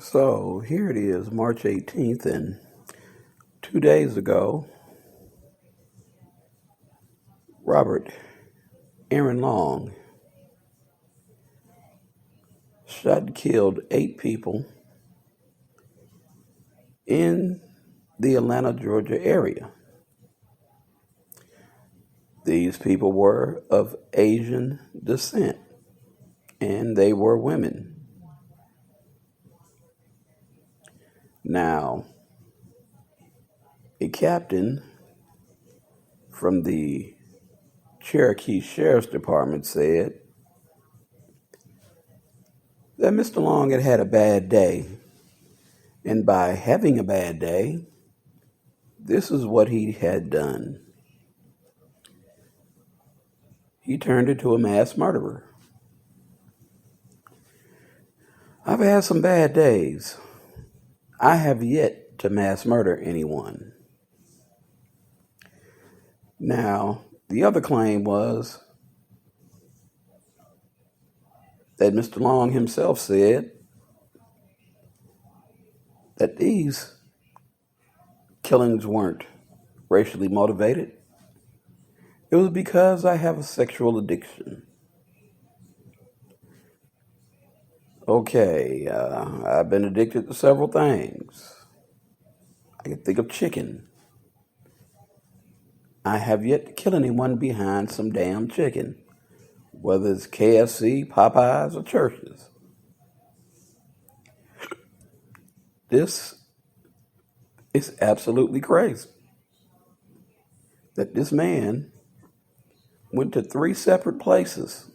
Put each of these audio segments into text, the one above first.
So here it is, March 18th, and 2 days ago, Robert Aaron Long shot and killed 8 people in the Atlanta, Georgia area. These people were of Asian descent, and they were women. Now, a captain from the Cherokee Sheriff's Department said that Mr. Long had had a bad day, and by having a bad day, this is what he had done. He turned into a mass murderer. I've had some bad days. I have yet to mass murder anyone. Now, the other claim was that Mr. Long himself said that these killings weren't racially motivated. It was because I have a sexual addiction. Okay, I've been addicted to several things. I can think of chicken. I have yet to kill anyone behind some damn chicken, whether it's KFC, Popeyes, or Church's. This is absolutely crazy that this man went to 3 separate places,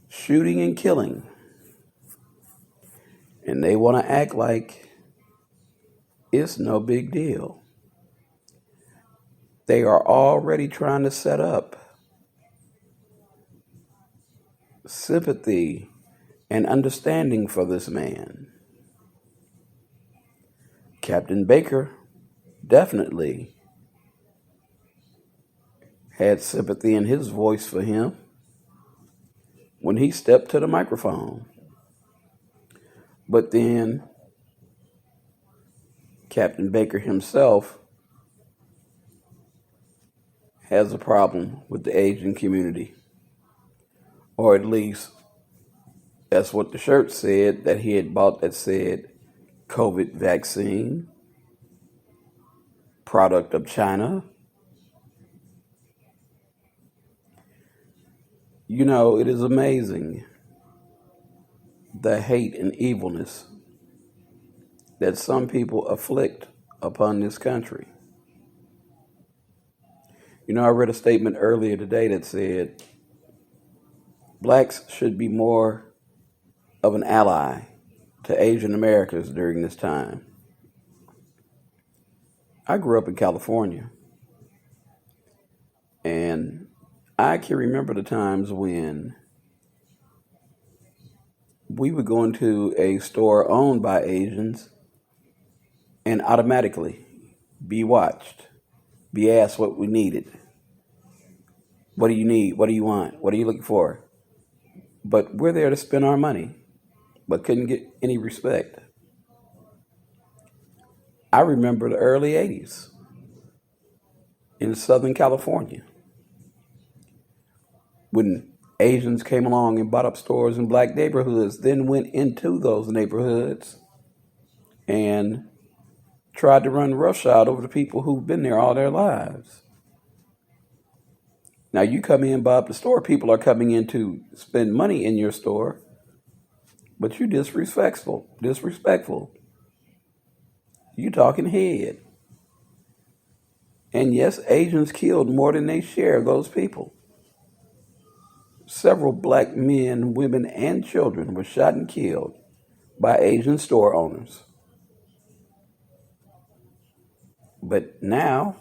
shooting and killing, and they want to act like it's no big deal. They are already trying to set up sympathy and understanding for this man. Captain Baker definitely had sympathy in his voice for him when he stepped to the microphone. But then Captain Baker himself has a problem with the Asian community. Or at least that's what the shirt said that he had bought that said COVID vaccine, product of China. You know, it is amazing the hate and evilness that some people afflict upon this country. You know, I read a statement earlier today that said blacks should be more of an ally to Asian Americans during this time. I grew up in California, and I can remember the times when we would go into a store owned by Asians and automatically be watched, be asked what we needed. What do you need? What do you want? What are you looking for? But we're there to spend our money, but couldn't get any respect. I remember the early 80s in Southern California when Asians came along and bought up stores in black neighborhoods, then went into those neighborhoods and tried to run roughshod over the people who've been there all their lives. Now you come in, buy up the store, people are coming in to spend money in your store, but you're disrespectful. You talking head. And yes, Asians killed more than they share of those people. Several black men, women, and children were shot and killed by Asian store owners. But now,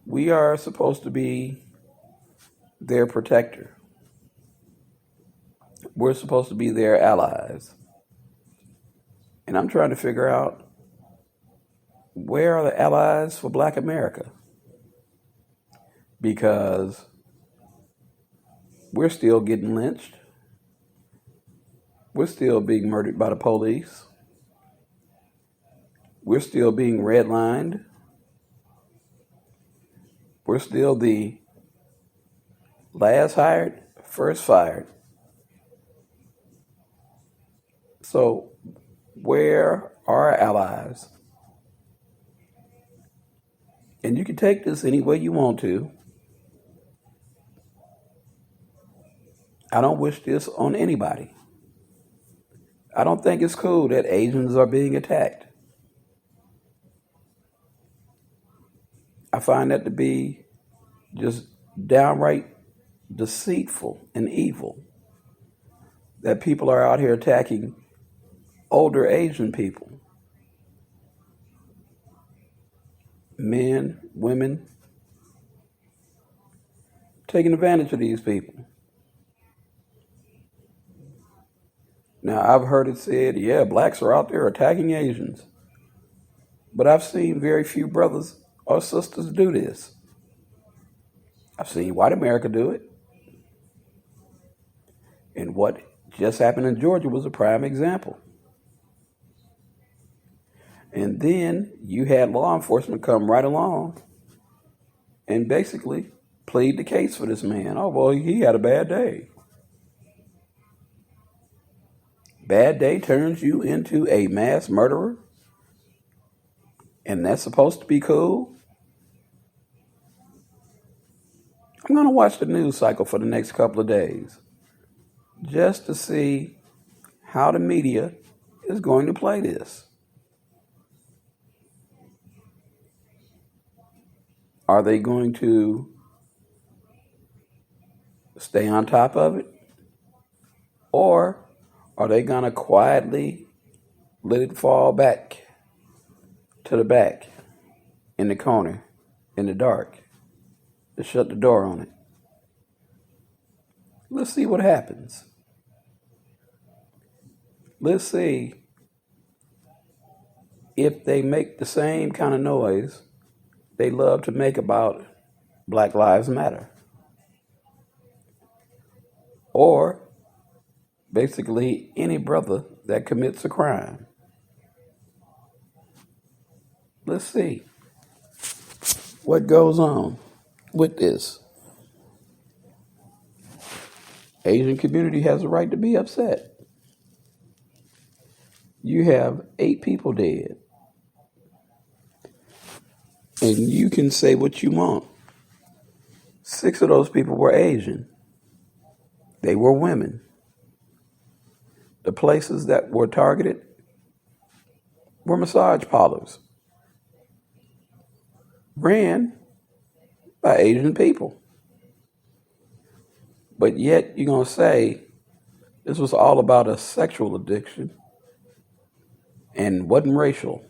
we are supposed to be their protector. We're supposed to be their allies. And I'm trying to figure out, where are the allies for Black America? Because we're still getting lynched. We're still being murdered by the police. We're still being redlined. We're still the last hired, first fired. So where are our allies? And you can take this any way you want to. I don't wish this on anybody. I don't think it's cool that Asians are being attacked. I find that to be just downright deceitful and evil that people are out here attacking older Asian people, men, women, taking advantage of these people. Now, I've heard it said, yeah, blacks are out there attacking Asians. But I've seen very few brothers or sisters do this. I've seen white America do it. And what just happened in Georgia was a prime example. And then you had law enforcement come right along and basically plead the case for this man. Oh, well, he had a bad day. Bad day turns you into a mass murderer? And that's supposed to be cool? I'm going to watch the news cycle for the next couple of days just to see how the media is going to play this. Are they going to stay on top of it? Or are they going to quietly let it fall back to the back in the corner in the dark to shut the door on it? Let's see what happens. Let's see if they make the same kind of noise they love to make about Black Lives Matter. Or basically any brother that commits a crime. Let's see what goes on with this. Asian community has a right to be upset. You have 8 people dead. And you can say what you want. 6 of those people were Asian. They were women. The places that were targeted were massage parlors, ran by Asian people. But yet you're going to say this was all about a sexual addiction and wasn't racial.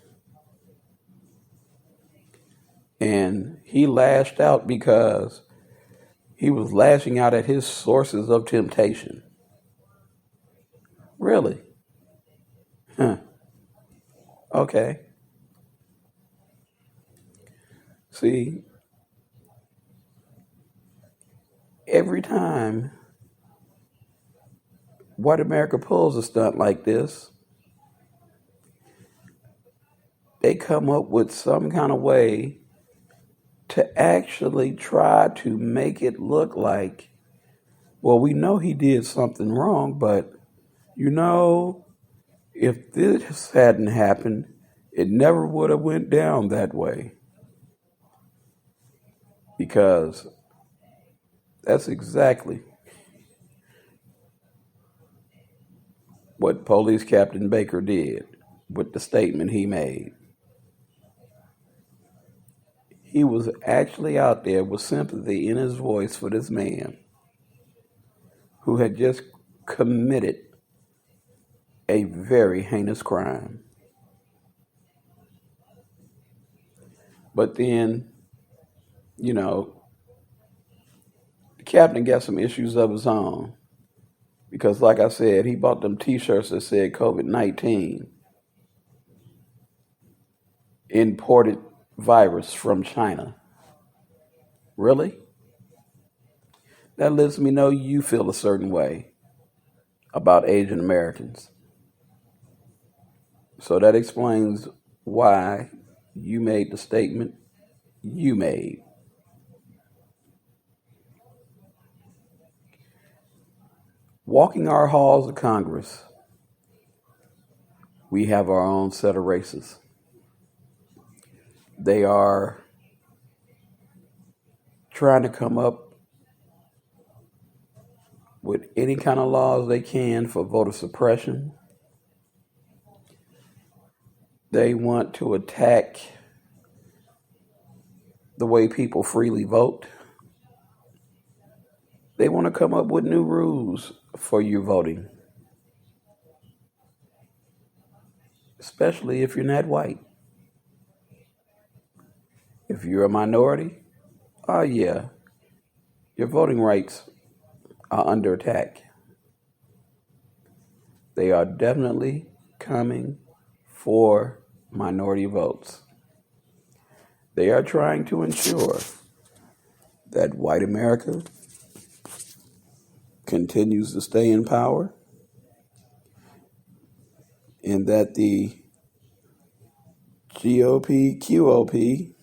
And he lashed out because he was lashing out at his sources of temptation. Really? Huh. Okay. See, every time white America pulls a stunt like this, they come up with some kind of way to actually try to make it look like, well, we know he did something wrong, but if this hadn't happened, it never would have went down that way. Because that's exactly what Police Captain Baker did with the statement he made. He was actually out there with sympathy in his voice for this man who had just committed a very heinous crime. But then, the captain got some issues of his own. Because like I said, he bought them t-shirts that said COVID-19, imported virus from China. Really? That lets me know you feel a certain way about Asian Americans. So that explains why you made the statement you made. Walking our halls of Congress, we have our own set of races. They are trying to come up with any kind of laws they can for voter suppression. They want to attack the way people freely vote. They want to come up with new rules for your voting, especially if you're not white. If you're a minority, oh yeah, your voting rights are under attack. They are definitely coming for minority votes. They are trying to ensure that white America continues to stay in power and that the GOP, QOP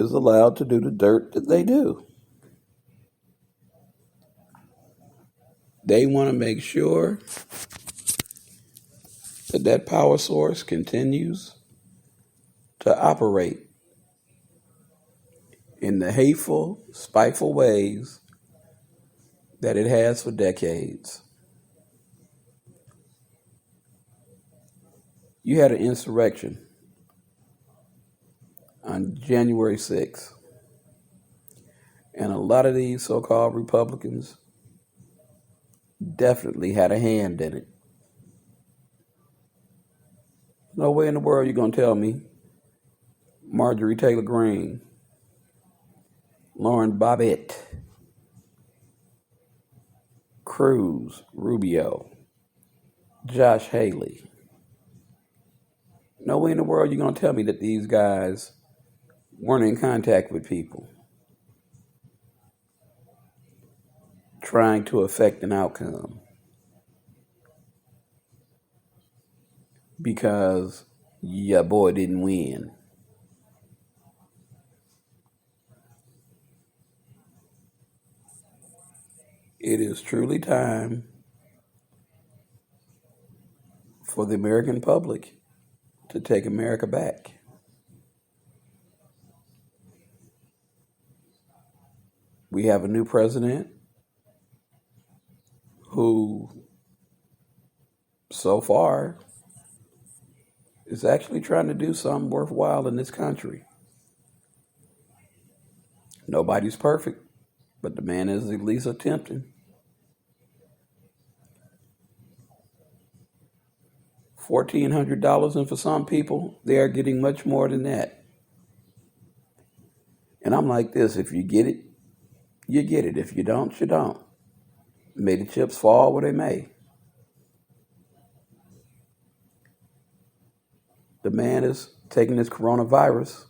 is allowed to do the dirt that they do. They want to make sure that that power source continues to operate in the hateful, spiteful ways that it has for decades. You had an insurrection on January 6th, and a lot of these so-called Republicans definitely had a hand in it. No way in the world you're going to tell me Marjorie Taylor Greene, Lauren Bobbitt, Cruz, Rubio, Josh Haley. No way in the world you're going to tell me that these guys weren't in contact with people trying to affect an outcome because your boy didn't win. It is truly time for the American public to take America back. We have a new president who, so far, is actually trying to do something worthwhile in this country. Nobody's perfect, but the man is at least attempting. $1,400, and for some people, they are getting much more than that. And I'm like this: if you get it, you get it. If you don't, you don't. May the chips fall where they may. The man is taking this coronavirus,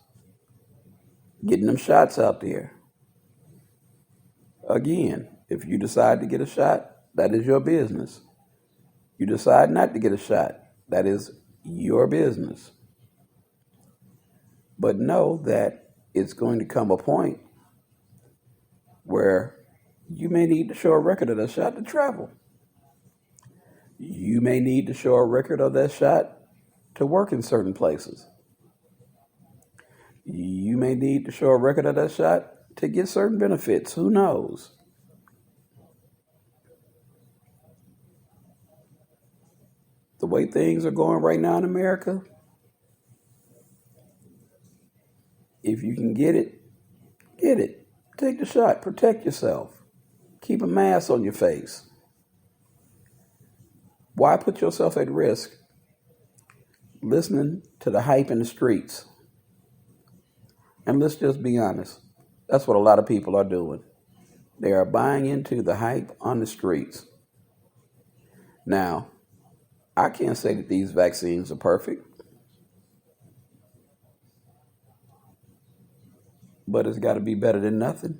getting them shots out there. Again, if you decide to get a shot, that is your business. You decide not to get a shot, that is your business. But know that it's going to come a point where you may need to show a record of that shot to travel. You may need to show a record of that shot to work in certain places. You may need to show a record of that shot to get certain benefits. Who knows? The way things are going right now in America, if you can get it, get it. Take the shot. Protect yourself. Keep a mask on your face. Why put yourself at risk listening to the hype in the streets? And let's just be honest. That's what a lot of people are doing. They are buying into the hype on the streets. Now, I can't say that these vaccines are perfect, but it's got to be better than nothing.